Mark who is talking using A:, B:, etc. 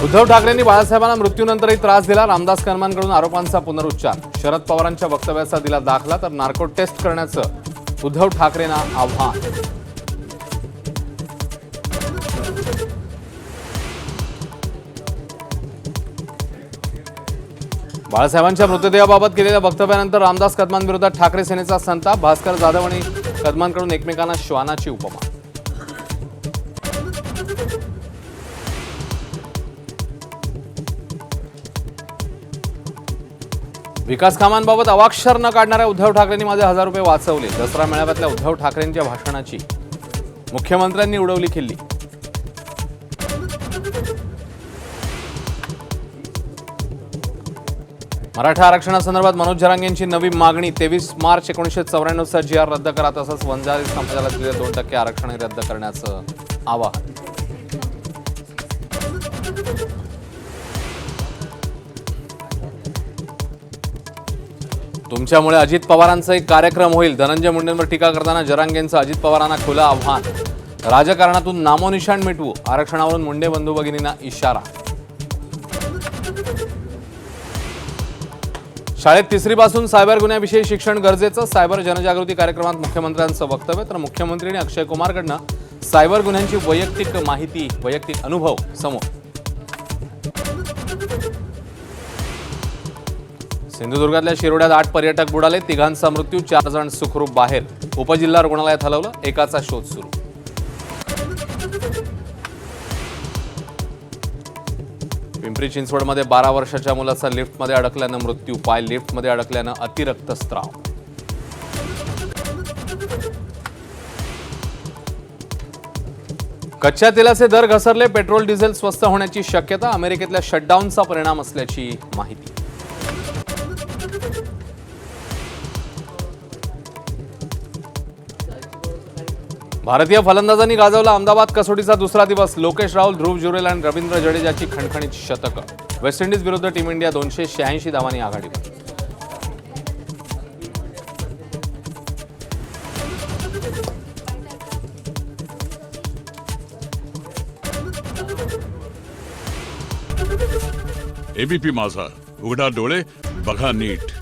A: उद्धव ठाकरेंनी बाळासाहेबांना मृत्यूनंतरही त्रास दिला. रामदास कदमांकडून आरोपांचा पुनरुच्चार. शरद पवारांच्या वक्तव्याचा दिला दाखला, तर नार्को टेस्ट करण्याचं उद्धव ठाकरेंना आव्हान. बाळासाहेबांच्या मृतदेहाबाबत केलेल्या वक्तव्यानंतर रामदास कदमांविरोधात ठाकरे सेनेचा संताप. भास्कर जाधव आणि कदमांकडून एकमेकांना श्वानाची उपमा. विकास कामांबाबत अवाक्षर न काढणाऱ्या उद्धव ठाकरेंनी माझे 1000 रुपये वाचवले. दसरा मेळाव्यातल्या उद्धव ठाकरेंच्या भाषणाची मुख्यमंत्र्यांनी उडवली खिल्ली. मराठा आरक्षणासंदर्भात मनोज जरांगेंची नवी मागणी. 23 मार्च 1994चा जी आर रद्द करा, तसंच वंजारी समाजाला दिलेले 2% आरक्षण रद्द करण्याचं आवाहन. तुमच्यामुळे अजित पवारांचा एक कार्यक्रम होईल. धनंजय मुंडेंवर टीका करताना जरांगेंचं अजित पवारांना खुलं आव्हान. राजकारणातून नामोनिशाण मिटवू, आरक्षणावरून मुंडे बंधू भगिनींना इशारा. शाळेत 3री पासून सायबर गुन्ह्याविषयी शिक्षण गरजेचं. सायबर जनजागृती कार्यक्रमात मुख्यमंत्र्यांचं वक्तव्य. तर मुख्यमंत्री आणि अक्षय कुमारकडनं सायबर गुन्ह्यांची वैयक्तिक माहिती, वैयक्तिक अनुभव समोर. सिंधुदुर्गातल्या शिरोड्यात 8 पर्यटक बुडाले. 3घांचा मृत्यू, 4 जण सुखरूप बाहेर. उपजिल्हा रुग्णालयात हलवलं. एकाचा शोध सुरू. पिंपरी चिंचवडमध्ये 12 वर्षाच्या मुलाचा लिफ्टमध्ये अडकल्यानं मृत्यू. पाय लिफ्टमध्ये अडकल्यानं अतिरक्तस्राव. कच्च्या तेलाचे दर घसरले. पेट्रोल डिझेल स्वस्त होण्याची शक्यता. अमेरिकेतल्या शटडाऊनचा परिणाम असल्याची माहिती. भारतीय फलंदाजांनी गाजवला अहमदाबाद कसोटीचा दुसरा दिवस. लोकेश राहुल, ध्रुव जुरेल आणि रवींद्र जडेजाची खणखणीत शतकं. वेस्ट इंडिज विरुद्ध टीम इंडिया 286 धावांनी आघाडीवर.
B: एबीपी माझा, उघडा डोळे बघा नीट.